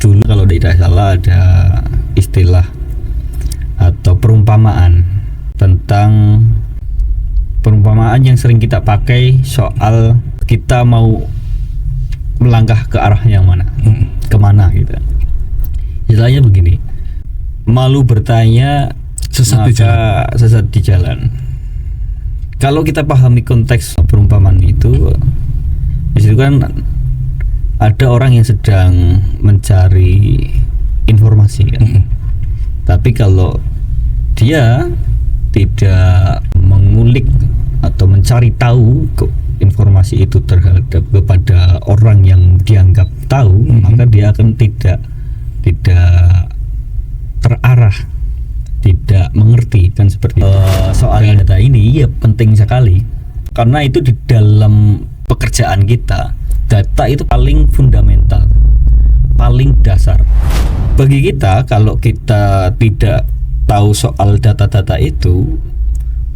Dulu kalau tidak salah ada istilah atau perumpamaan yang sering kita pakai soal kita mau melangkah ke arah yang mana, kemana gitu. Istilahnya begini, malu bertanya sesat di jalan. Kalau kita pahami konteks perumpamaan itu, disitu kan ada orang yang sedang mencari informasi kan. Tapi kalau dia tidak mengulik atau mencari tahu informasi itu terhadap kepada orang yang dianggap tahu, maka dia akan tidak terarah, tidak mengerti kan seperti itu. Soal data ini ya penting sekali karena itu di dalam pekerjaan kita, data itu paling fundamental, paling dasar. Bagi kita, kalau kita tidak tahu soal data-data itu,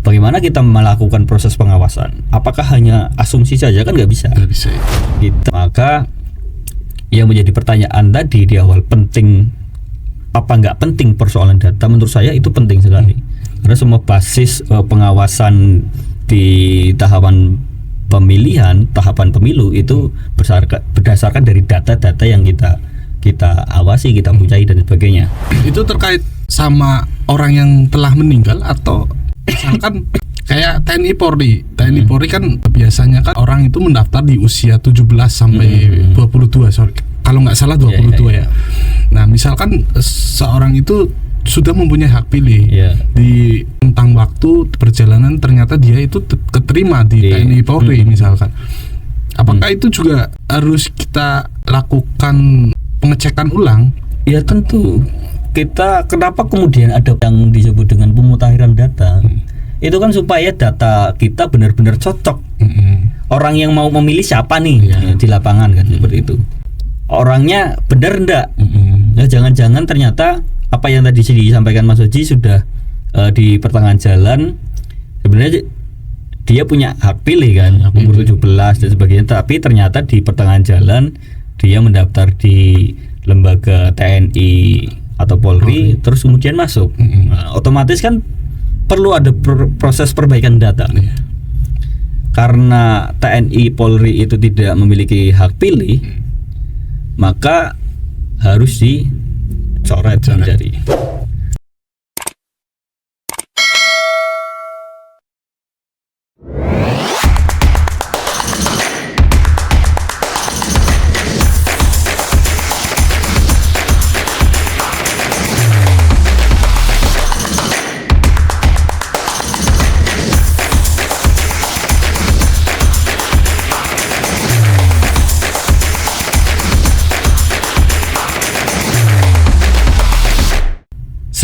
bagaimana kita melakukan proses pengawasan? Apakah hanya asumsi saja? Kan nggak bisa. Gitu. Maka yang menjadi pertanyaan tadi di awal, penting apa nggak penting persoalan data? Menurut saya itu penting sekali. Karena semua basis pengawasan di tahapan pemilu itu berdasarkan dari data-data yang kita awasi, kita punyai dan sebagainya. Itu terkait sama orang yang telah meninggal atau misalkan kayak TNI Polri kan biasanya kan orang itu mendaftar di usia 17 sampai 22, kalau nggak salah 22 ya. Nah misalkan seorang itu sudah mempunyai hak pilih di tentang waktu perjalanan, ternyata dia itu keterima di TNI Polri misalkan, apakah itu juga harus kita lakukan pengecekan ulang? Ya tentu. Kenapa kemudian ada yang disebut dengan pemutakhiran data? Itu kan supaya data kita benar-benar cocok. Orang yang mau memilih siapa nih di lapangan kan seperti itu. Orangnya benar enggak? Ya jangan-jangan ternyata apa yang tadi disampaikan Mas Oji sudah di pertengahan jalan, sebenarnya dia punya hak pilih kan, umur 17 dan sebagainya, tapi ternyata di pertengahan jalan dia mendaftar di lembaga TNI atau Polri, terus kemudian masuk. Nah, otomatis kan perlu ada proses perbaikan data. Karena TNI Polri itu tidak memiliki hak pilih, maka harus dicoret menjadi.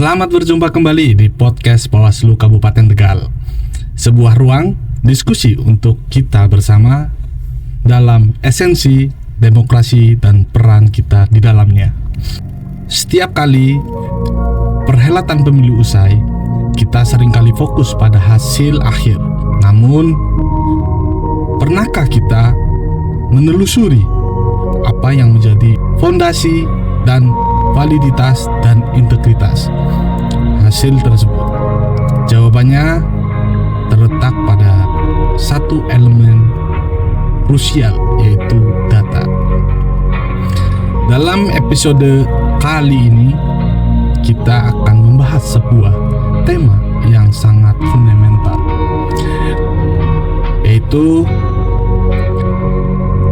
Selamat berjumpa kembali di podcast Bawaslu Kabupaten Tegal. Sebuah ruang diskusi untuk kita bersama dalam esensi demokrasi dan peran kita di dalamnya. Setiap kali perhelatan pemilu usai, kita seringkali fokus pada hasil akhir. Namun, pernahkah kita menelusuri apa yang menjadi fondasi dan validitas dan integritas hasil tersebut? Jawabannya terletak pada satu elemen krusial, yaitu data. Dalam episode kali ini kita akan membahas sebuah tema yang sangat fundamental, yaitu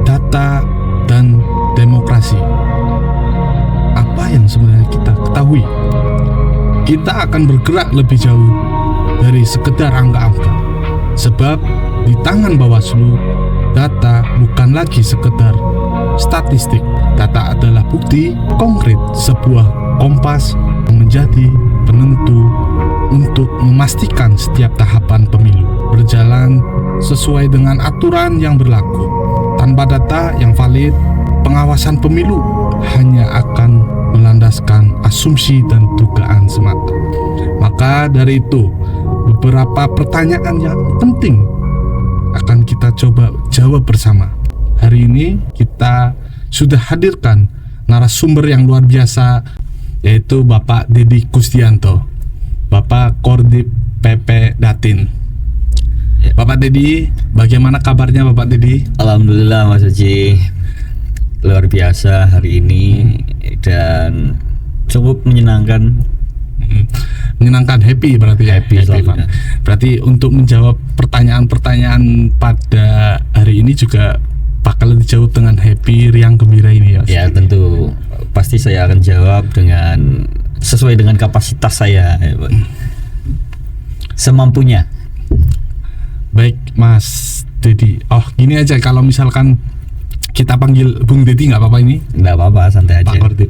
data dan demokrasi. Apa yang sebenarnya kita ketahui? Kita akan bergerak lebih jauh dari sekedar angka-angka, sebab di tangan Bawaslu, data bukan lagi sekedar statistik. Data adalah bukti konkret, sebuah kompas yang menjadi penentu untuk memastikan setiap tahapan pemilu berjalan sesuai dengan aturan yang berlaku. Tanpa data yang valid, pengawasan pemilu hanya akan melandaskan asumsi dan dugaan semata. Maka dari itu, beberapa pertanyaan yang penting akan kita coba jawab bersama. Hari ini kita sudah hadirkan narasumber yang luar biasa, yaitu Bapak Dedi Kusdianto, Bapak Kordip PP Datin. Bapak Dedi, bagaimana kabarnya Bapak Dedi? Alhamdulillah Mas Haji, luar biasa hari ini dan cukup menyenangkan. Menyenangkan, happy berarti ya, happy selalu, Pak. Berarti untuk menjawab pertanyaan-pertanyaan pada hari ini juga bakal dijawab dengan happy, riang, gembira ini ya. Ya tentu pasti saya akan jawab dengan sesuai dengan kapasitas saya, semampunya. Baik Mas Dedi. Oh gini aja, kalau misalkan kita panggil Bung Dedi nggak apa-apa ini? Nggak apa-apa, santai aja. Pak Kordip.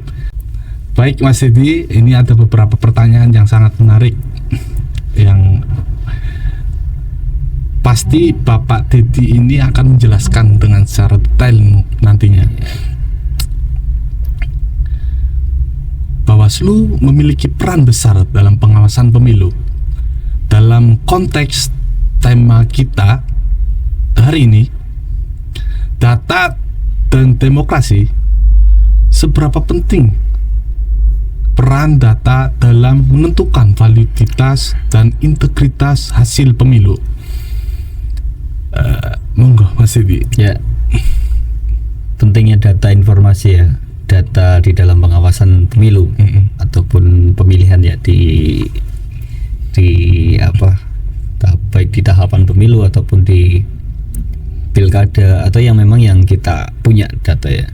Baik Mas Dedi, ini ada beberapa pertanyaan yang sangat menarik yang pasti Bapak Dedi ini akan menjelaskan dengan secara detail nantinya. Bawaslu memiliki peran besar dalam pengawasan pemilu. Dalam konteks tema kita hari ini, data dan demokrasi, seberapa penting peran data dalam menentukan validitas dan integritas hasil pemilu? Monggo Mas Dedi. Ya, pentingnya data informasi ya, data di dalam pengawasan pemilu ataupun pemilihan ya di apa, baik di tahapan pemilu ataupun di pilkada atau yang memang yang kita punya data ya.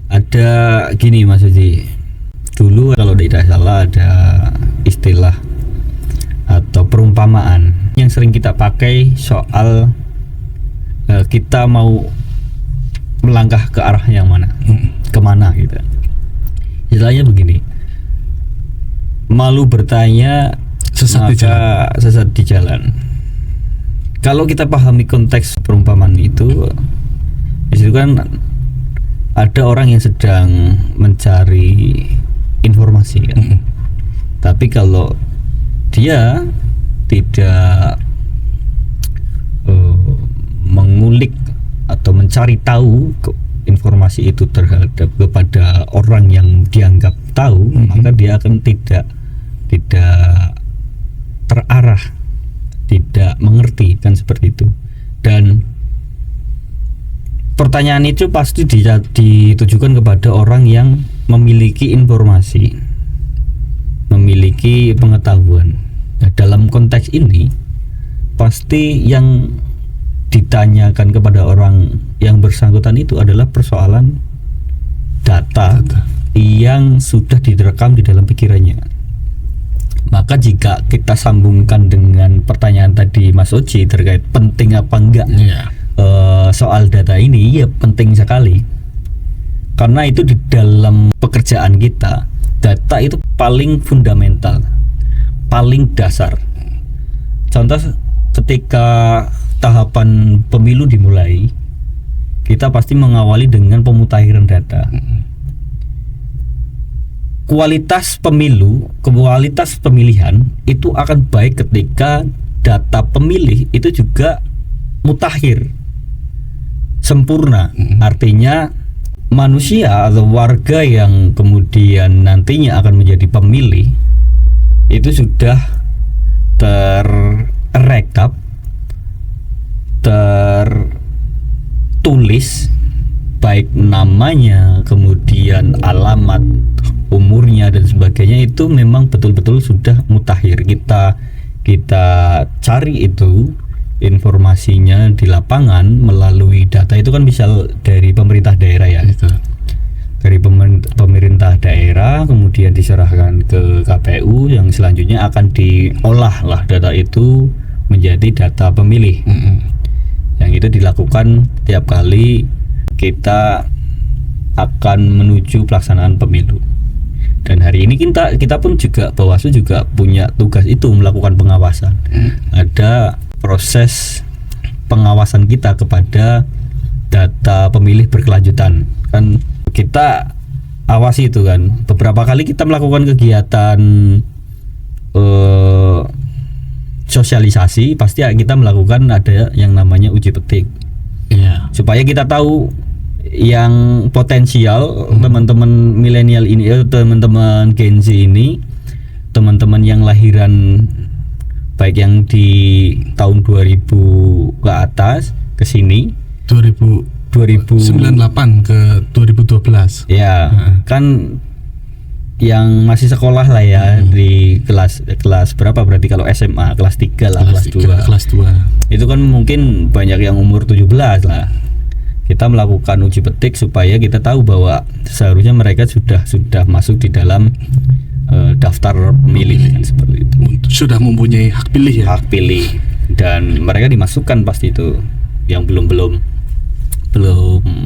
Ada gini Mas Haji, dulu kalau tidak salah ada istilah atau perumpamaan yang sering kita pakai soal kita mau melangkah ke arah yang mana, kemana gitu. Istilahnya begini, malu bertanya sesat di jalan. Kalau kita pahami konteks perumpamaan itu kan ada orang yang sedang mencari informasi kan. Tapi kalau dia tidak mengulik atau mencari tahu informasi itu terhadap kepada orang yang dianggap tahu, maka dia akan tidak terarah, tidak mengerti kan, seperti itu. Dan pertanyaan itu pasti ditujukan kepada orang yang memiliki informasi, memiliki pengetahuan. Nah, dalam konteks ini pasti yang ditanyakan kepada orang yang bersangkutan itu adalah persoalan data yang sudah direkam di dalam pikirannya. Maka jika kita sambungkan dengan pertanyaan tadi Mas Oji terkait penting apa enggak soal data ini, ya penting sekali. Karena itu di dalam pekerjaan kita, data itu paling fundamental, paling dasar. Contoh ketika tahapan pemilu dimulai, kita pasti mengawali dengan pemutakhiran data. Kualitas pemilu, kualitas pemilihan itu akan baik ketika data pemilih itu juga mutakhir, sempurna. Artinya manusia atau warga yang kemudian nantinya akan menjadi pemilih itu sudah terrekap, tertulis, baik namanya, kemudian alamat, umurnya dan sebagainya, itu memang betul-betul sudah mutakhir. Kita cari itu informasinya di lapangan melalui data itu kan bisa dari pemerintah daerah ya. Itu. Dari pemerintah daerah kemudian diserahkan ke KPU, yang selanjutnya akan diolah lah data itu menjadi data pemilih. Yang itu dilakukan tiap kali kita akan menuju pelaksanaan pemilu. Dan hari ini kita pun juga, Bawaslu juga punya tugas itu, melakukan pengawasan. Ada proses pengawasan kita kepada data pemilih berkelanjutan. Kan kita awasi itu kan. Beberapa kali kita melakukan kegiatan sosialisasi, pasti kita melakukan ada yang namanya uji petik. Supaya kita tahu yang potensial teman-teman milenial ini, teman-teman Gen Z ini, teman-teman yang lahiran baik yang di tahun 2000 ke atas ke sini 2098 ke 2012 ya kan yang masih sekolah lah ya, di kelas berapa berarti kalau SMA kelas 3 lah, kelas 2 itu kan mungkin banyak yang umur 17 lah. Kita melakukan uji petik supaya kita tahu bahwa seharusnya mereka sudah masuk di dalam daftar pemilih kan, seperti itu. Sudah mempunyai hak pilih ya. Hak pilih, dan mereka dimasukkan pasti itu yang belum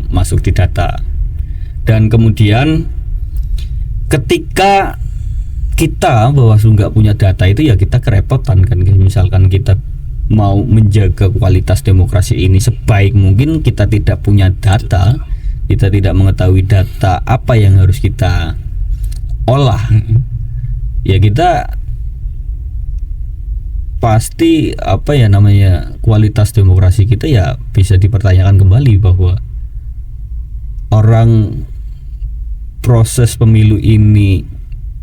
masuk di data. Dan kemudian ketika kita Bawaslu nggak punya data itu ya kita kerepotan kan. Misalkan kita mau menjaga kualitas demokrasi ini sebaik mungkin, kita tidak punya data, kita tidak mengetahui data apa yang harus kita olah, ya kita pasti kualitas demokrasi kita ya bisa dipertanyakan kembali, bahwa orang proses pemilu ini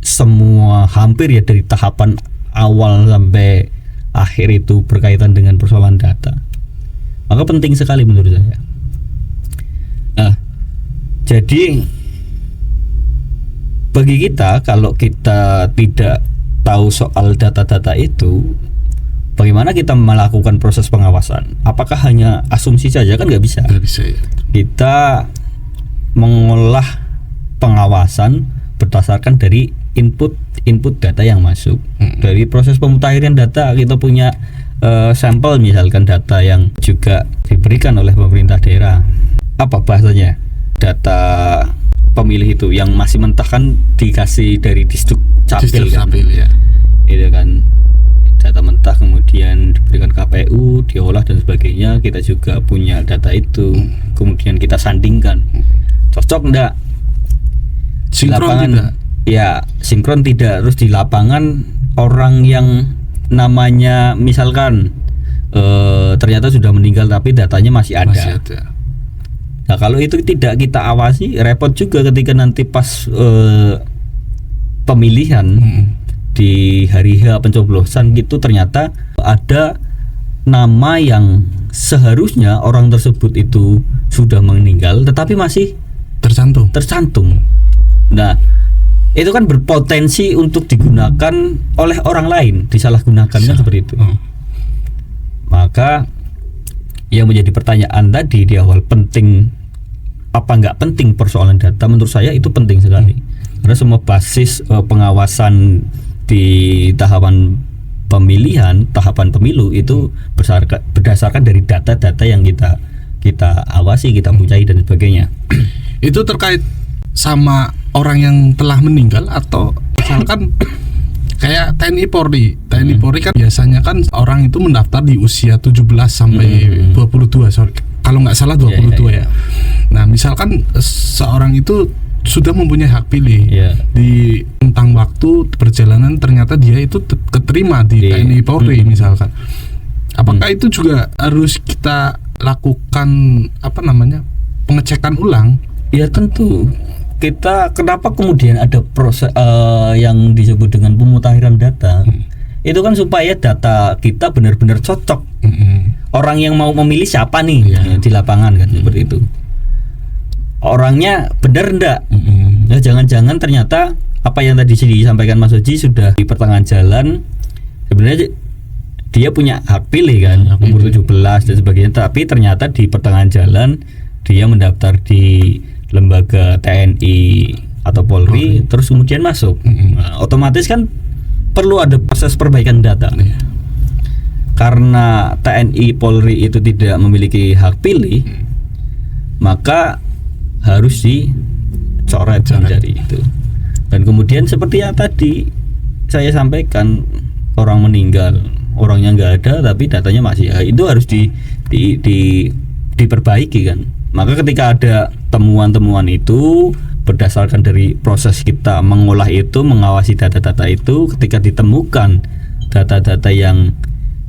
semua hampir ya dari tahapan awal sampai akhir itu berkaitan dengan persoalan data. Maka penting sekali menurut saya. Nah, jadi bagi kita, kalau kita tidak tahu soal data-data itu, bagaimana kita melakukan proses pengawasan? Apakah hanya asumsi saja? Kan nggak bisa. Nggak bisa ya. Kita mengolah pengawasan berdasarkan dari input data yang masuk. Dari proses pemutahiran data kita punya sampel, misalkan data yang juga diberikan oleh pemerintah daerah. Apa bahasanya? Data pemilih itu yang masih mentah kan dikasih dari Disduk Capil kan. Ya. Itu kan data mentah, kemudian diberikan KPU, diolah dan sebagainya. Kita juga punya data itu, kemudian kita sandingkan. Cocok enggak? Sinkron tidak? Ya, sinkron tidak. Terus di lapangan orang yang namanya misalkan ternyata sudah meninggal tapi datanya masih ada. Nah, kalau itu tidak kita awasi, repot juga ketika nanti pas pemilihan di hari H pencoblosan gitu, ternyata ada nama yang seharusnya orang tersebut itu sudah meninggal tetapi masih tercantum. Nah, itu kan berpotensi untuk digunakan oleh orang lain, disalahgunakan kan seperti itu. Maka yang menjadi pertanyaan tadi di awal, penting apa nggak penting persoalan data? Menurut saya itu penting sekali, karena semua basis pengawasan di tahapan pemilihan, tahapan pemilu itu berdasarkan dari data-data yang kita awasi, kita punyai dan sebagainya. Itu terkait sama orang yang telah meninggal, atau misalkan kayak TNI Polri kan biasanya kan orang itu mendaftar di usia 17 sampai 22, kalau nggak salah 22 ya. Nah, misalkan seorang itu sudah mempunyai hak pilih di tentang waktu perjalanan, ternyata dia itu keterima di TNI Polri misalkan. Apakah itu juga harus kita lakukan pengecekan ulang? Ya tentu. Kenapa kemudian ada proses yang disebut dengan pemutahiran data? Itu kan supaya data kita benar-benar cocok. Orang yang mau memilih siapa nih di lapangan kan, seperti itu. Orangnya benar enggak? Ya, jangan-jangan ternyata apa yang tadi disampaikan Mas Oji sudah di pertengahan jalan, sebenarnya dia punya hak pilih kan, umur 17 dan sebagainya, tapi ternyata di pertengahan jalan dia mendaftar di lembaga TNI atau Polri, terus kemudian masuk. Nah, otomatis kan perlu ada proses perbaikan data. Karena TNI Polri itu tidak memiliki hak pilih, maka harus dicoret dari itu. Dan kemudian seperti yang tadi saya sampaikan, orang meninggal, orangnya nggak ada tapi datanya masih itu harus diperbaiki kan. Maka ketika ada temuan-temuan itu, berdasarkan dari proses kita mengolah itu, mengawasi data-data itu, ketika ditemukan data-data yang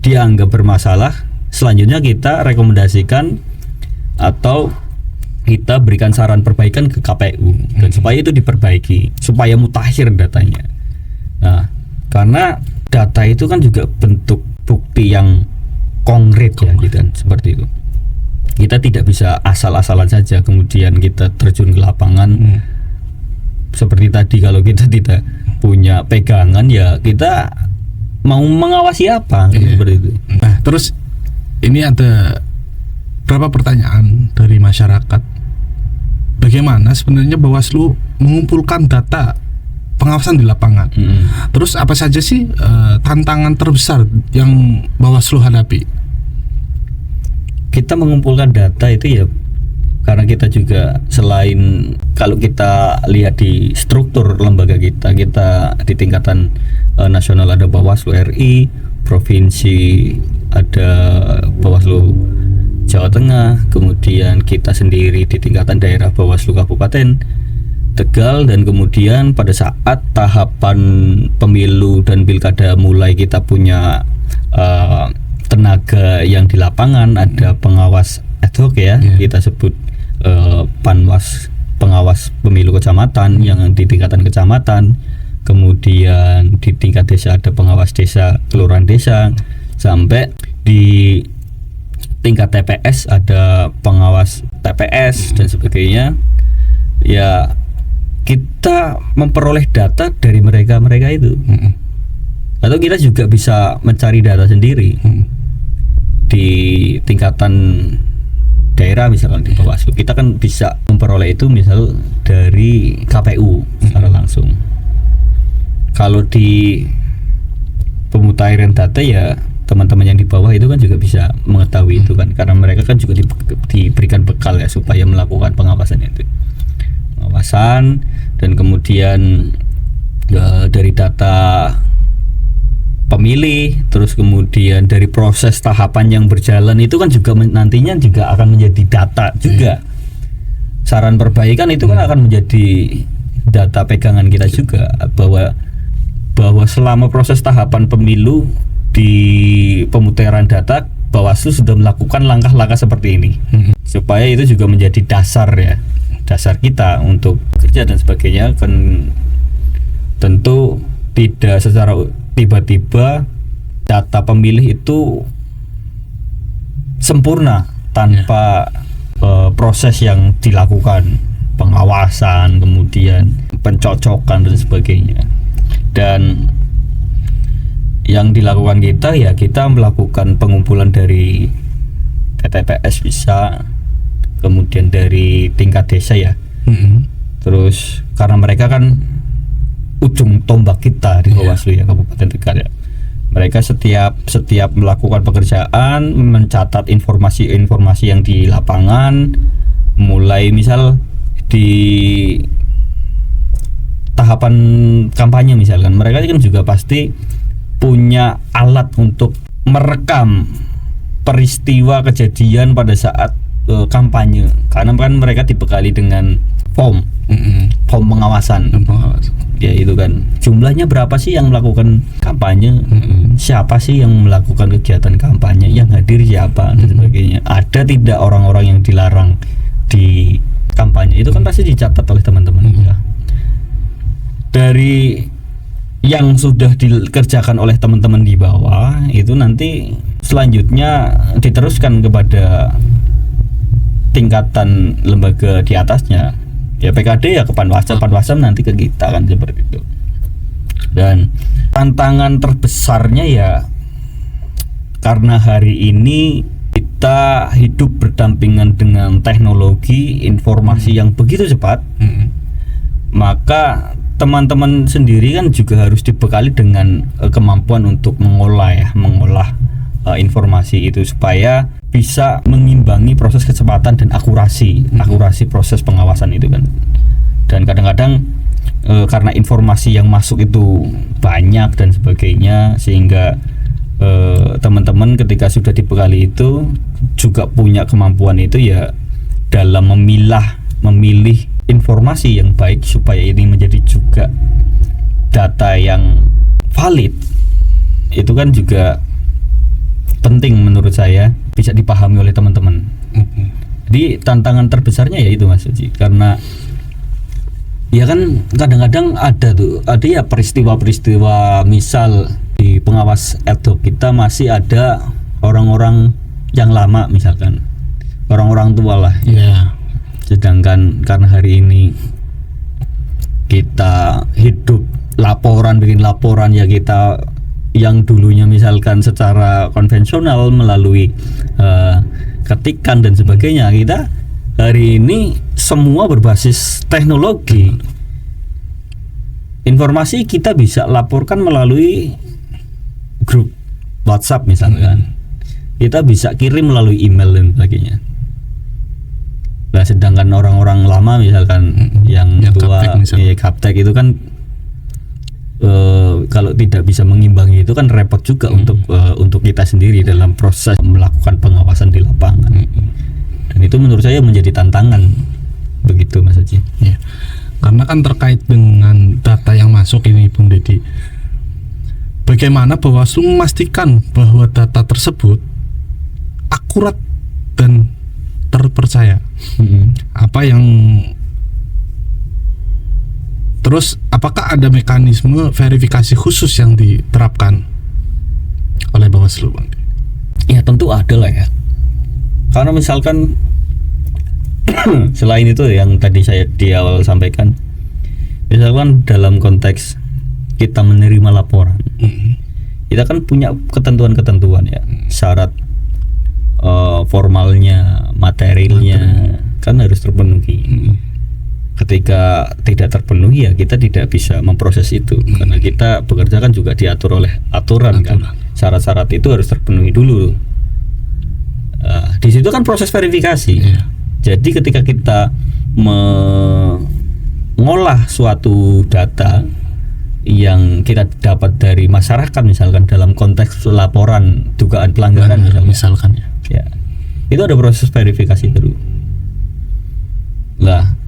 dianggap bermasalah, selanjutnya kita rekomendasikan atau kita berikan saran perbaikan ke KPU dan supaya itu diperbaiki, supaya mutakhir datanya. Nah, karena data itu kan juga bentuk bukti yang konkret ya gitu kan, seperti itu. Kita tidak bisa asal-asalan saja kemudian kita terjun ke lapangan. Seperti tadi, kalau kita tidak punya pegangan ya kita mau mengawasi apa seperti itu. Nah, terus ini ada beberapa pertanyaan dari masyarakat. Bagaimana sebenarnya Bawaslu mengumpulkan data pengawasan di lapangan? Terus apa saja sih tantangan terbesar yang Bawaslu hadapi? Kita mengumpulkan data itu ya karena kita juga selain, kalau kita lihat di struktur lembaga kita di tingkatan nasional ada Bawaslu RI, provinsi ada Bawaslu Jawa Tengah, kemudian kita sendiri di tingkatan daerah Bawaslu Kabupaten Tegal, dan kemudian pada saat tahapan pemilu dan pilkada mulai kita punya tenaga yang di lapangan, ada pengawas ad hoc ya, kita sebut Panwas, pengawas pemilu kecamatan yang di tingkatan kecamatan, kemudian di tingkat desa ada pengawas desa, kelurahan desa, sampai di tingkat TPS ada pengawas TPS dan sebagainya. Ya, kita memperoleh data dari mereka itu. Atau kita juga bisa mencari data sendiri di tingkatan daerah, misalkan di Bawaslu kita kan bisa memperoleh itu misal dari KPU secara langsung. Kalau di pemutakhiran data ya teman-teman yang di bawah itu kan juga bisa mengetahui itu kan, karena mereka kan juga diberikan bekal ya supaya melakukan pengawasan itu. Pengawasan dan kemudian dari data pemilih, terus kemudian dari proses tahapan yang berjalan itu kan juga nantinya juga akan menjadi data juga. Saran perbaikan itu kan akan menjadi data pegangan kita juga, bahwa selama proses tahapan pemilu di pemutahiran data Bawaslu sudah melakukan langkah-langkah seperti ini, supaya itu juga menjadi dasar ya, dasar kita untuk kerja dan sebagainya. Kan tentu tidak secara tiba-tiba data pemilih itu sempurna tanpa proses yang dilakukan, pengawasan, kemudian pencocokan dan sebagainya. Dan yang dilakukan kita ya kita melakukan pengumpulan dari TPS bisa, kemudian dari tingkat desa ya. Terus karena mereka kan ujung tombak kita di Bawaslu ya Kabupaten Tegal ya. Mereka setiap melakukan pekerjaan mencatat informasi yang di lapangan, mulai misal di tahapan kampanye misalkan, mereka kan juga pasti punya alat untuk merekam peristiwa kejadian pada saat kampanye, karena kan mereka dibekali dengan form pengawasan. Ya itu kan jumlahnya berapa sih yang melakukan kampanye, siapa sih yang melakukan kegiatan kampanye, yang hadir siapa dan sebagainya. Ada tidak orang-orang yang dilarang di kampanye, itu kan pasti dicatat oleh teman-teman ya. Dari yang sudah dikerjakan oleh teman-teman di bawah itu nanti selanjutnya diteruskan kepada tingkatan lembaga di atasnya ya, PKD ya ke Panwasam nanti ke kita kan, seperti itu. Dan tantangan terbesarnya ya karena hari ini kita hidup berdampingan dengan teknologi informasi yang begitu cepat, maka teman-teman sendiri kan juga harus dibekali dengan kemampuan untuk mengolah informasi itu supaya bisa mengimbangi proses kecepatan dan akurasi proses pengawasan itu kan. Dan kadang-kadang karena informasi yang masuk itu banyak dan sebagainya, sehingga teman-teman ketika sudah dibekali itu juga punya kemampuan itu ya dalam memilih informasi yang baik supaya ini menjadi juga data yang valid. Itu kan juga penting menurut saya, bisa dipahami oleh teman-teman. Jadi tantangan terbesarnya ya itu Mas Uji, karena ya kan kadang-kadang ada ya peristiwa-peristiwa, misal di pengawas ad hoc kita masih ada orang-orang yang lama, misalkan orang-orang tua lah. Ya. Sedangkan karena hari ini kita hidup bikin laporan ya, kita yang dulunya misalkan secara konvensional melalui ketikan dan sebagainya, kita hari ini semua berbasis teknologi. Informasi kita bisa laporkan melalui grup WhatsApp misalkan, kita bisa kirim melalui email dan sebagainya. Nah, sedangkan orang-orang lama misalkan yang tua, gaptek itu kan kalau tidak bisa mengimbangi itu kan repot juga untuk kita sendiri dalam proses melakukan pengawasan di lapangan. Dan itu menurut saya menjadi tantangan, begitu Mas Haji. Ya. Karena kan terkait dengan data yang masuk ini Bung Deddy, bagaimana Bawaslu memastikan bahwa data tersebut akurat dan terpercaya? Apa yang terus apakah ada mekanisme verifikasi khusus yang diterapkan oleh Bawaslu, Bang? Ya tentu ada lah ya. Karena misalkan selain itu yang tadi saya di awal sampaikan, misalkan dalam konteks kita menerima laporan, kita kan punya ketentuan-ketentuan ya, syarat formalnya, materialnya kan harus terpenuhi. Ketika tidak terpenuhi ya kita tidak bisa memproses itu, karena kita bekerja kan juga diatur oleh aturan. Kan syarat-syarat itu harus terpenuhi dulu. Di situ kan proses verifikasi. Jadi ketika kita mengolah suatu data yang kita dapat dari masyarakat, misalkan dalam konteks laporan dugaan pelanggaran misalkan ya, itu ada proses verifikasi dulu. Lah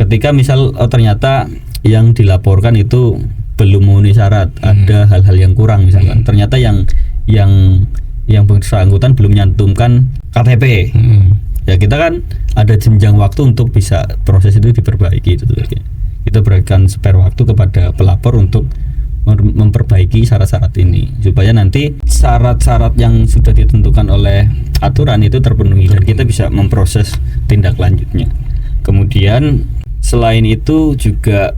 ketika misal ternyata yang dilaporkan itu belum memenuhi syarat, ada hal-hal yang kurang misalkan, ternyata yang bersangkutan belum nyantumkan KTP, ya kita kan ada jenjang waktu untuk bisa proses itu diperbaiki. Kita berikan spare waktu kepada pelapor untuk memperbaiki syarat-syarat ini supaya nanti syarat-syarat yang sudah ditentukan oleh aturan itu terpenuhi dan kita bisa memproses tindak lanjutnya. Kemudian selain itu juga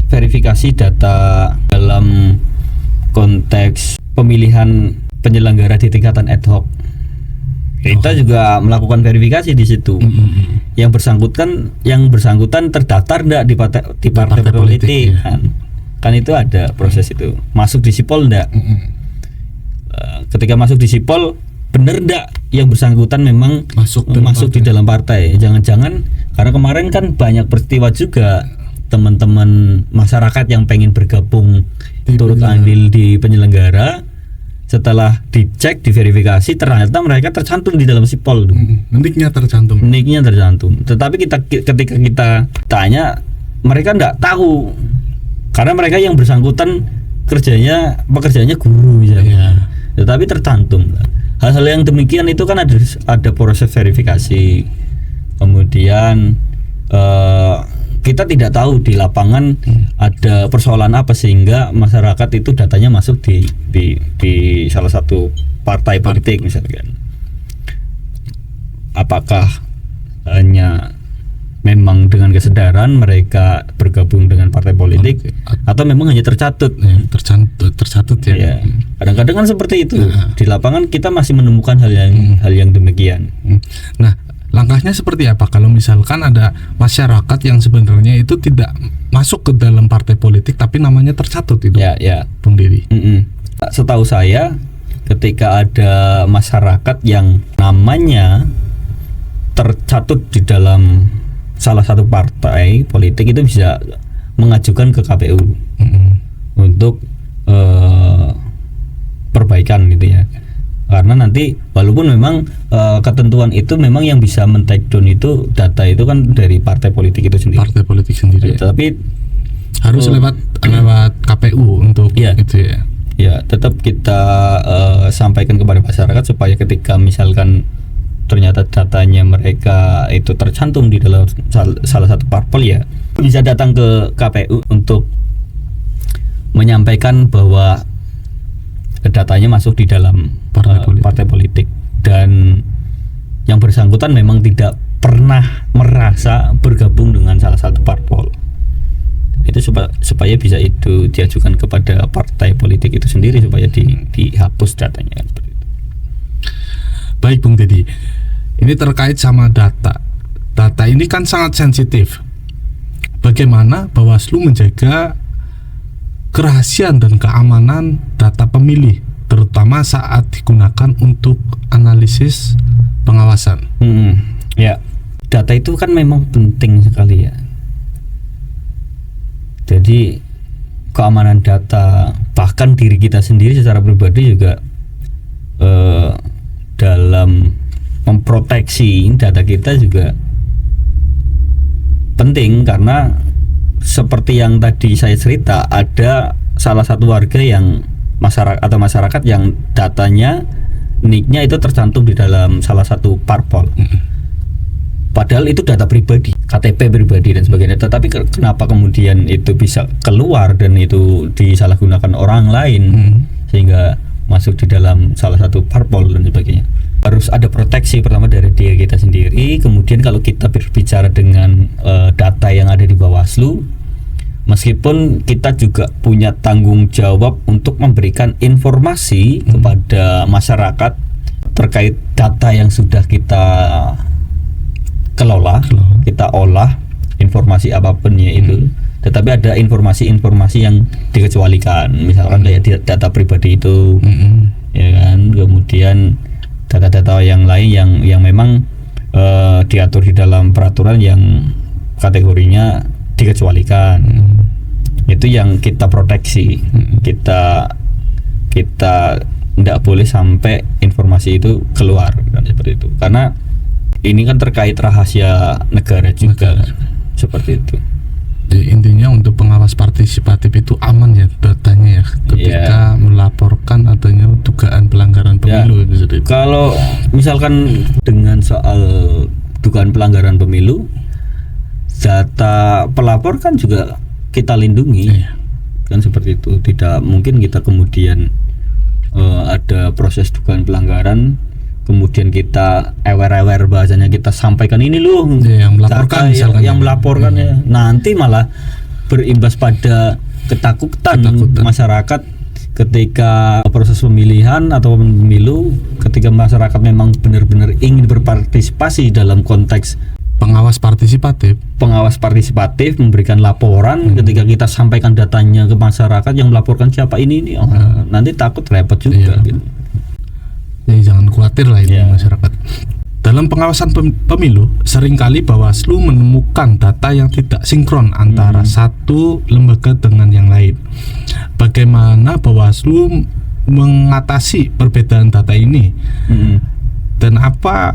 verifikasi data dalam konteks pemilihan penyelenggara di tingkatan ad hoc. Kita juga melakukan verifikasi di situ. Yang bersangkutan terdaftar enggak di partai politik ya. Kan itu ada proses itu. Masuk di Sipol enggak? Ketika masuk di Sipol benar enggak yang bersangkutan memang masuk di dalam partai? Jangan-jangan karena kemarin kan banyak peristiwa juga teman-teman masyarakat yang pengen bergabung turut andil di penyelenggara, setelah dicek, diverifikasi ternyata mereka tercantum di dalam Sipol. Niknya tercantum. Tetapi ketika kita tanya, mereka enggak tahu. Karena mereka yang bersangkutan pekerjaannya guru misalnya. Tetapi tercantum. Hal-hal yang demikian itu kan ada proses verifikasi. Kemudian kita tidak tahu di lapangan ada persoalan apa sehingga masyarakat itu datanya masuk di salah satu partai politik misalkan. Apakah hanya memang dengan kesadaran mereka bergabung dengan partai politik atau memang hanya tercatut ya. Kadang-kadang kan seperti itu. Di lapangan kita masih menemukan hal yang demikian. Nah, langkahnya seperti apa kalau misalkan ada masyarakat yang sebenarnya itu tidak masuk ke dalam partai politik tapi namanya tercatut itu? Ya. Bung Deddy. Setahu saya ketika ada masyarakat yang namanya tercatut di dalam salah satu partai politik, itu bisa mengajukan ke KPU untuk perbaikan gitu ya. Karena nanti walaupun memang ketentuan itu memang yang bisa men-take down itu data itu kan dari partai politik itu sendiri. Tapi harus lewat KPU untuk itu ya. Ya, tetap kita sampaikan kepada masyarakat supaya ketika misalkan ternyata datanya mereka itu tercantum di dalam salah satu parpol, ya bisa datang ke KPU untuk menyampaikan bahwa datanya masuk di dalam partai politik dan yang bersangkutan memang tidak pernah merasa bergabung dengan salah satu parpol. Itu supaya bisa itu diajukan kepada partai politik itu sendiri supaya dihapus datanya kan, seperti itu. Baik Bung Dedi, ini terkait sama data. Data ini kan sangat sensitif. Bagaimana Bawaslu menjaga kerahasiaan dan keamanan data pemilih, terutama saat digunakan untuk analisis pengawasan? Ya, data itu kan memang penting sekali ya. Jadi keamanan data, bahkan diri kita sendiri secara pribadi juga dalam memproteksi data kita juga penting, karena seperti yang tadi saya cerita, ada salah satu warga yang masyarakat yang datanya nicknya itu tercantum di dalam salah satu parpol. Padahal itu data pribadi, KTP pribadi dan sebagainya. Tetapi kenapa kemudian itu bisa keluar dan itu disalahgunakan orang lain sehingga masuk di dalam salah satu parpol dan sebagainya? Harus ada proteksi pertama dari diri kita sendiri. Kemudian kalau kita berbicara dengan data yang ada di Bawaslu, meskipun kita juga punya tanggung jawab untuk memberikan informasi kepada masyarakat terkait data yang sudah kita kelola, kita olah informasi apapun ya itu. Tetapi ada informasi-informasi yang dikecualikan, misalkan kayak data pribadi itu, ya kan. Kemudian data-data yang lain yang memang diatur di dalam peraturan yang kategorinya dikecualikan. Itu yang kita proteksi. Kita tidak boleh sampai informasi itu keluar kan, seperti itu. Karena ini kan terkait rahasia negara juga. Seperti itu. Jadi intinya untuk pengawas partisipatif itu aman ya datanya ya ketika melaporkan adanya dugaan pelanggaran pemilu. Kalau misalkan dengan soal dugaan pelanggaran pemilu, data pelapor kan juga kita lindungi, kan seperti itu. Tidak mungkin kita kemudian ada proses dugaan pelanggaran, kemudian kita aware bahasanya kita sampaikan ini loh yang melaporkan, yang melaporkan ya. Nanti malah berimbas pada ketakutan masyarakat ketika proses pemilihan atau pemilu, ketika masyarakat memang benar-benar ingin berpartisipasi dalam konteks pengawas partisipatif memberikan laporan. Ketika kita sampaikan datanya ke masyarakat, yang melaporkan siapa ini nanti takut repot juga gitu. Jadi jangan khawatir lah ini masyarakat. Dalam pengawasan pemilu, seringkali Bawaslu menemukan data yang tidak sinkron antara satu lembaga dengan yang lain. Bagaimana Bawaslu mengatasi perbedaan data ini? Dan apa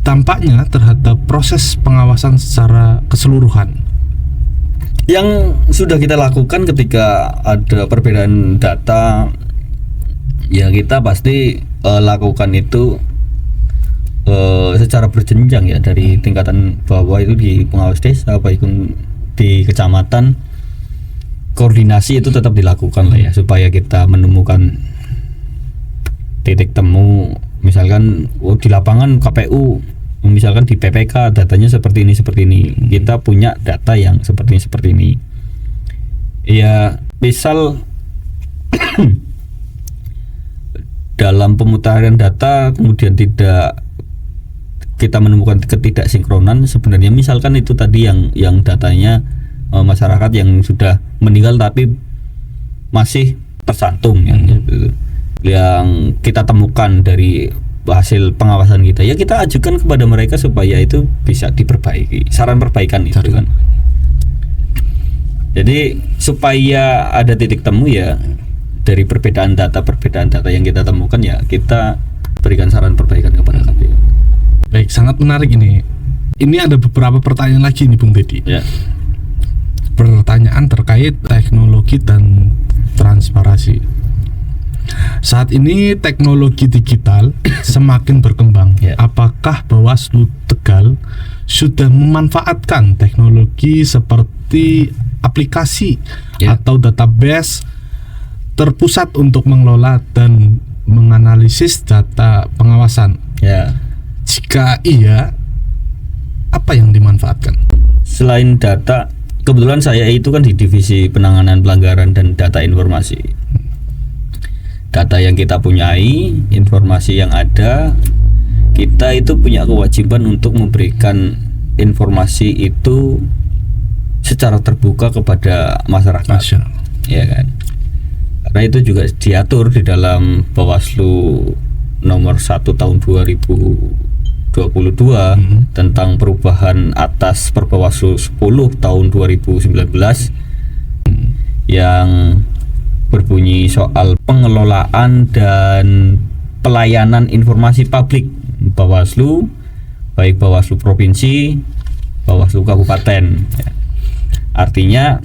dampaknya terhadap proses pengawasan secara keseluruhan? Yang sudah kita lakukan ketika ada perbedaan data, ya kita pasti lakukan itu secara berjenjang ya, dari tingkatan bawah itu di pengawas desa, baik di kecamatan, koordinasi itu tetap dilakukan lah ya, supaya kita menemukan titik temu. Misalkan di lapangan KPU, misalkan di PPK datanya seperti ini, kita punya data yang seperti ini. Ya misal dalam pemutaran data kemudian kita menemukan ketidaksinkronan, sebenarnya misalkan itu tadi yang datanya masyarakat yang sudah meninggal tapi masih tercantum yang kita temukan dari hasil pengawasan kita, ya kita ajukan kepada mereka supaya itu bisa diperbaiki, saran perbaikan itu kan. Jadi supaya ada titik temu ya dari perbedaan data yang kita temukan, ya kita berikan saran perbaikan kepada KPU. Baik, sangat menarik ini. Ini ada beberapa pertanyaan lagi nih Bung Dedi. Ya. Pertanyaan terkait teknologi dan transparansi. Saat ini teknologi digital semakin berkembang. Ya. Apakah Bawaslu Tegal sudah memanfaatkan teknologi seperti aplikasi atau database terpusat untuk mengelola dan menganalisis data pengawasan? Ya. Jika iya, apa yang dimanfaatkan? Selain data, kebetulan saya itu kan di divisi penanganan pelanggaran dan data informasi. Data yang kita punyai, informasi yang ada, kita itu punya kewajiban untuk memberikan informasi itu secara terbuka kepada masyarakat. Ya kan? Karena itu juga diatur di dalam Bawaslu nomor 1 tahun 2022 tentang perubahan atas Perbawaslu 10 tahun 2019 yang berbunyi soal pengelolaan dan pelayanan informasi publik Bawaslu, baik Bawaslu provinsi, Bawaslu kabupaten. Artinya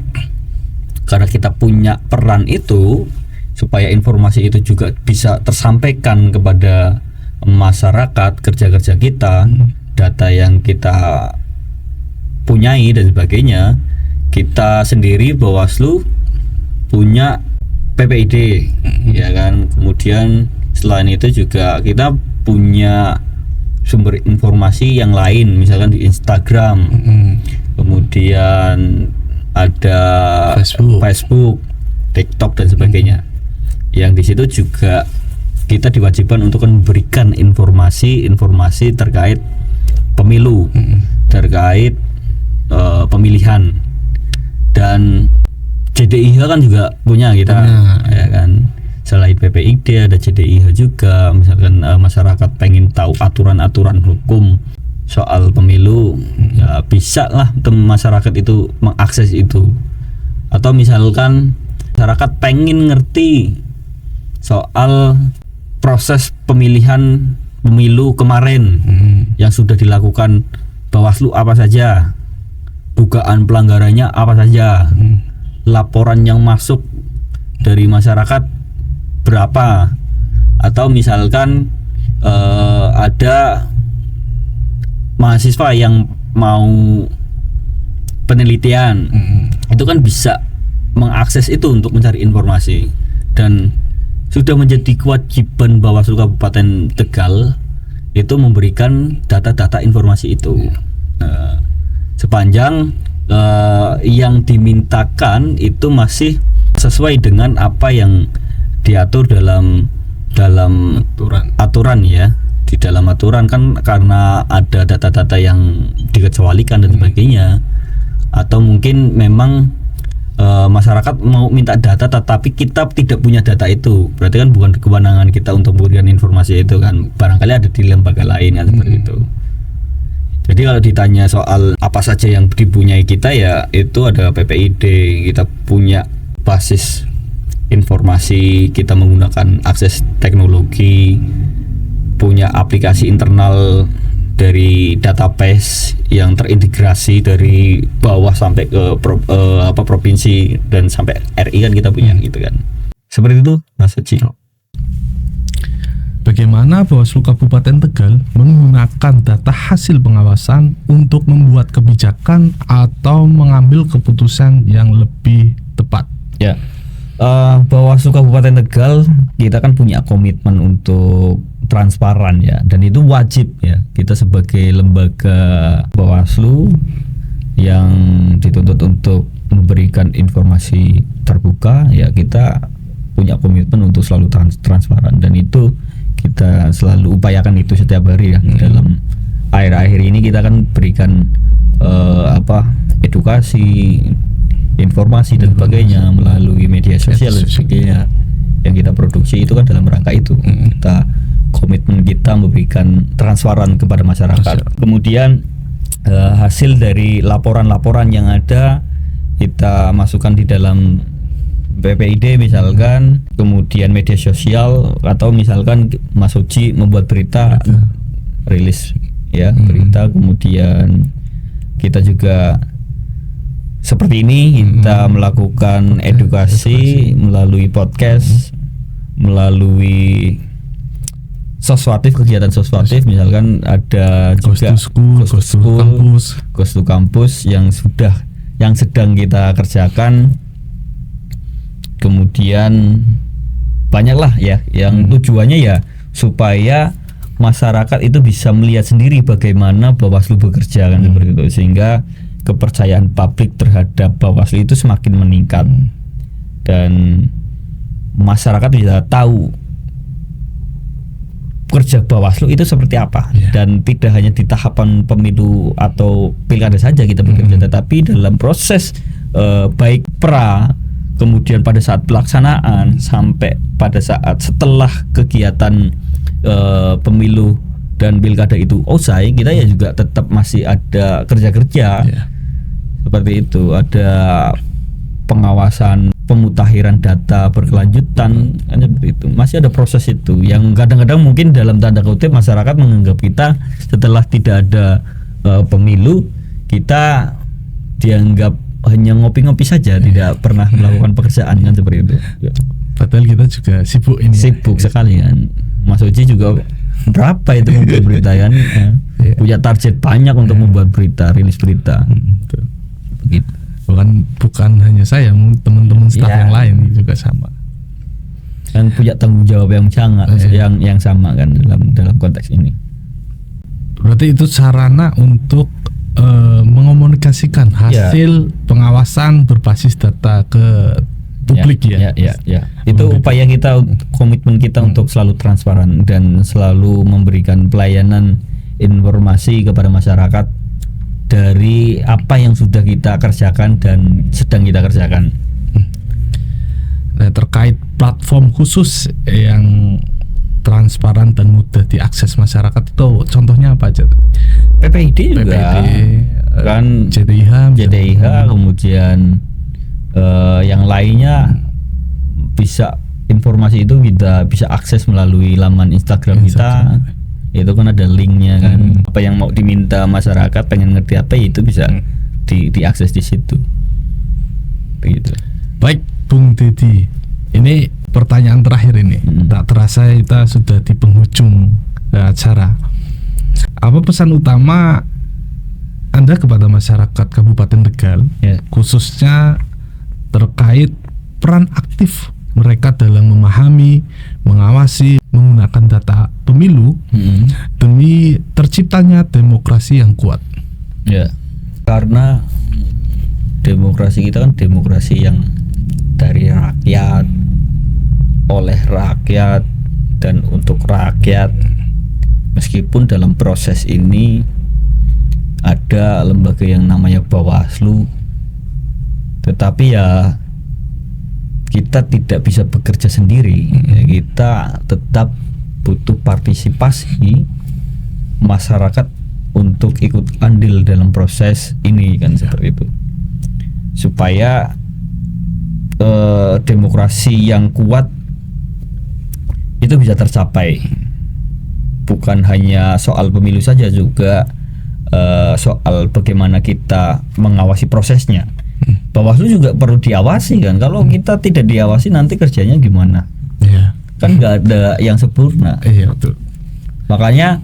karena kita punya peran itu, supaya informasi itu juga bisa tersampaikan kepada masyarakat, kerja-kerja kita, data yang kita punyai dan sebagainya, kita sendiri Bawaslu punya PPID, ya kan. Kemudian selain itu juga kita punya sumber informasi yang lain, misalkan di Instagram, kemudian ada Facebook, TikTok dan sebagainya. Yang di situ juga kita diwajibkan untuk memberikan informasi terkait pemilu, terkait pemilihan, dan JDIH kan juga punya kita, ya kan. Selain PPID ada JDIH juga. Misalkan masyarakat pengen tahu aturan-aturan hukum soal pemilu, ya bisa lah masyarakat itu mengakses itu. Atau misalkan masyarakat pengen ngerti soal proses pemilihan pemilu kemarin yang sudah dilakukan Bawaslu apa saja, dugaan pelanggarannya apa saja, laporan yang masuk dari masyarakat berapa, atau misalkan ada mahasiswa yang mau penelitian, itu kan bisa mengakses itu untuk mencari informasi. Dan sudah menjadi kewajiban Bawaslu Kabupaten Tegal itu memberikan data-data informasi itu, sepanjang yang dimintakan itu masih sesuai dengan apa yang diatur dalam aturan ya. Di dalam aturan kan, karena ada data-data yang dikecualikan dan sebagainya, atau mungkin memang masyarakat mau minta data tetapi kita tidak punya data itu, berarti kan bukan kewenangan kita untuk memberikan informasi itu kan, barangkali ada di lembaga lain kan, seperti itu. Jadi kalau ditanya soal apa saja yang dipunyai kita, ya itu ada PPID, kita punya basis informasi, kita menggunakan akses teknologi, punya aplikasi internal dari database yang terintegrasi dari bawah sampai ke provinsi dan sampai RI kan kita punya gitu kan. Seperti itu Mas Haji. Bagaimana Bawaslu Kabupaten Tegal menggunakan data hasil pengawasan untuk membuat kebijakan atau mengambil keputusan yang lebih tepat? Ya, Bawaslu Kabupaten Tegal kita kan punya komitmen untuk transparan ya, dan itu wajib ya. Kita sebagai lembaga Bawaslu yang dituntut untuk memberikan informasi terbuka, ya kita punya komitmen untuk selalu transparan, dan itu kita selalu upayakan itu setiap hari ya. Dalam akhir-akhir ini kita kan berikan edukasi, informasi dan sebagainya melalui media sosial dan sebagainya yang kita produksi, itu kan dalam rangka itu. Kita komitmen kita memberikan transparan kepada masyarakat. Kemudian hasil dari laporan-laporan yang ada kita masukkan di dalam PPID misalkan, kemudian media sosial, atau misalkan Mas Uji membuat berita, rilis ya berita, kemudian kita juga seperti ini kita melakukan edukasi melalui podcast, melalui soswatif, kegiatan soswatif, misalkan ada juga Ghost to Campus, Ghost to Campus yang sedang kita kerjakan. Kemudian banyaklah ya yang tujuannya ya supaya masyarakat itu bisa melihat sendiri bagaimana Bawaslu bekerja kan, seperti itu, sehingga kepercayaan publik terhadap Bawaslu itu semakin meningkat dan masyarakat bisa tahu kerja Bawaslu itu seperti apa, dan tidak hanya di tahapan pemilu atau pilkada saja kita bekerja, tetapi dalam proses baik kemudian pada saat pelaksanaan sampai pada saat setelah kegiatan pemilu dan pilkada itu usai, kita ya juga tetap masih ada kerja-kerja seperti itu, ada pengawasan pemutakhiran data berkelanjutan, hanya begitu. Masih ada proses itu yang kadang-kadang mungkin dalam tanda kutip masyarakat menganggap kita setelah tidak ada pemilu, kita dianggap hanya ngopi-ngopi saja, tidak pernah melakukan pekerjaan kan, seperti itu. Padahal kita juga sibuk ini. Sibuk sekali kan. Mas Oji juga berapa itu membuat berita kan? Punya target banyak untuk membuat berita, rilis berita. Begitu. Bukan hanya saya, teman-teman staf yang lain juga sama. Dan punya tanggung jawab yang yang sama kan dalam konteks ini. Berarti itu sarana untuk mengomunikasikan hasil pengawasan berbasis data ke publik ya. Itu upaya kita, komitmen kita untuk selalu transparan dan selalu memberikan pelayanan informasi kepada masyarakat dari apa yang sudah kita kerjakan dan sedang kita kerjakan. Nah, terkait platform khusus yang transparan dan mudah diakses masyarakat itu contohnya apa aja? PPID juga kan, JDIH kemudian yang lainnya bisa, informasi itu kita bisa akses melalui laman Instagram kita. Itu kan ada linknya kan, apa yang mau diminta masyarakat pengen ngerti apa itu bisa diakses di situ. Begitu. Baik, Bung Dedi, ini pertanyaan terakhir ini. Tak terasa kita sudah di penghujung acara. Apa pesan utama Anda kepada masyarakat Kabupaten Tegal, khususnya terkait peran aktif mereka dalam memahami, mengawasi, menggunakan data pemilu demi terciptanya demokrasi yang kuat? Ya, karena demokrasi kita kan demokrasi yang dari rakyat, oleh rakyat, dan untuk rakyat. Meskipun dalam proses ini ada lembaga yang namanya Bawaslu, tetapi ya kita tidak bisa bekerja sendiri. Kita tetap butuh partisipasi masyarakat untuk ikut andil dalam proses ini kan, seperti itu, supaya demokrasi yang kuat itu bisa tercapai. Bukan hanya soal pemilu saja, juga soal bagaimana kita mengawasi prosesnya. Bawaslu juga perlu diawasi kan. Kalau kita tidak diawasi nanti kerjanya gimana? Kan nggak ada yang sempurna. Betul. Makanya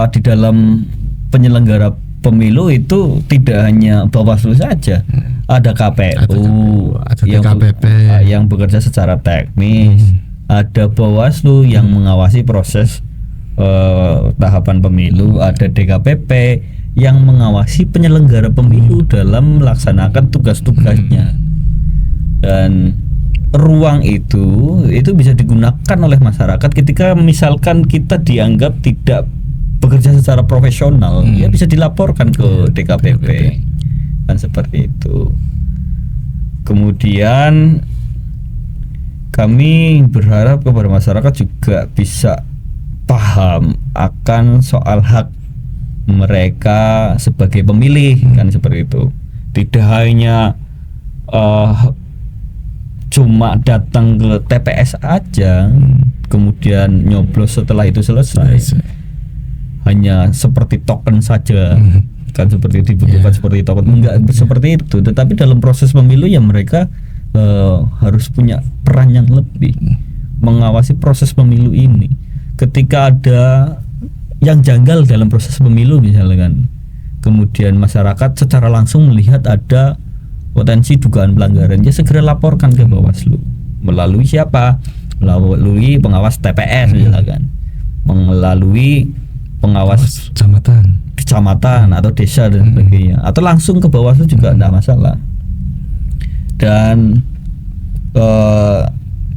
di dalam penyelenggara pemilu itu tidak hanya Bawaslu saja, ada KPU, ada DKPP yang bekerja secara teknis, ada Bawaslu yang mengawasi proses tahapan pemilu, ada DKPP yang mengawasi penyelenggara pemilu dalam melaksanakan tugas-tugasnya. Dan ruang itu bisa digunakan oleh masyarakat ketika misalkan kita dianggap tidak bekerja secara profesional, ya bisa dilaporkan ke DKPP kan, seperti itu. Kemudian kami berharap kepada masyarakat juga bisa paham akan soal hak mereka sebagai pemilih kan, seperti itu. Tidak hanya cuma datang ke TPS aja kemudian nyoblos setelah itu selesai, hanya seperti token saja kan, seperti dibutuhkan seperti token, enggak seperti itu. Tetapi dalam proses pemilu ya mereka harus punya peran yang lebih mengawasi proses pemilu ini. Ketika ada yang janggal dalam proses pemilu misalnya kan, kemudian masyarakat secara langsung melihat ada potensi dugaan pelanggaran, ya segera laporkan ke Bawaslu. Melalui siapa? Melalui pengawas TPS misalkan, melalui pengawas kecamatan atau desa dan sebagainya, atau langsung ke Bawaslu juga tidak masalah. Dan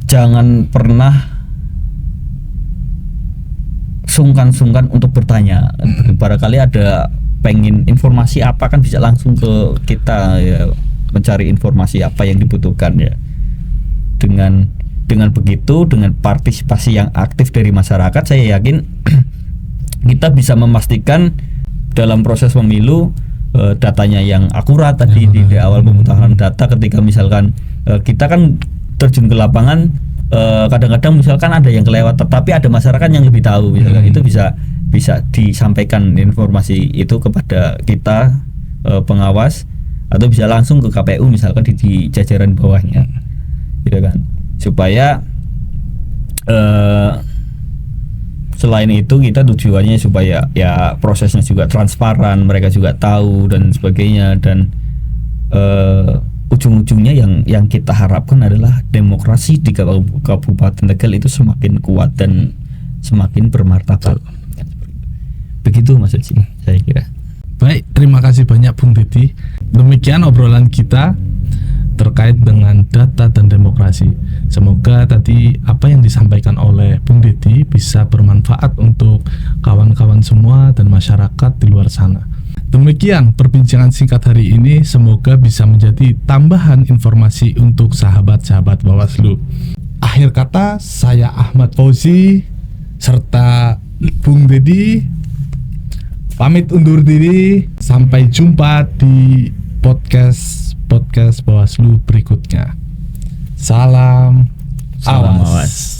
jangan pernah sungkan-sungkan untuk bertanya. Barangkali ada pengen informasi apa kan bisa langsung ke kita ya, mencari informasi apa yang dibutuhkan ya. Dengan begitu, dengan partisipasi yang aktif dari masyarakat, saya yakin kita bisa memastikan dalam proses pemilu datanya yang akurat tadi di awal pemutahiran data. Ketika misalkan kita kan terjun ke lapangan, kadang-kadang misalkan ada yang kelewat, tetapi ada masyarakat yang lebih tahu misalkan, itu bisa disampaikan informasi itu kepada kita pengawas, atau bisa langsung ke KPU misalkan di jajaran bawahnya, gitu kan, supaya selain itu kita tujuannya supaya ya prosesnya juga transparan, mereka juga tahu dan sebagainya, dan ujung-ujungnya yang kita harapkan adalah demokrasi di Kabupaten Tegal itu semakin kuat dan semakin bermartabat. Begitu Mas Uci, saya kira. Baik, terima kasih banyak Bung Dedi. Demikian obrolan kita terkait dengan data dan demokrasi. Semoga tadi apa yang disampaikan oleh Bung Dedi bisa bermanfaat untuk kawan-kawan semua dan masyarakat di luar sana. Demikian perbincangan singkat hari ini, semoga bisa menjadi tambahan informasi untuk sahabat-sahabat Bawaslu. Akhir kata, saya Ahmad Fauzi serta Bung Dedi pamit undur diri. Sampai jumpa di podcast Bawaslu berikutnya. Salam awas.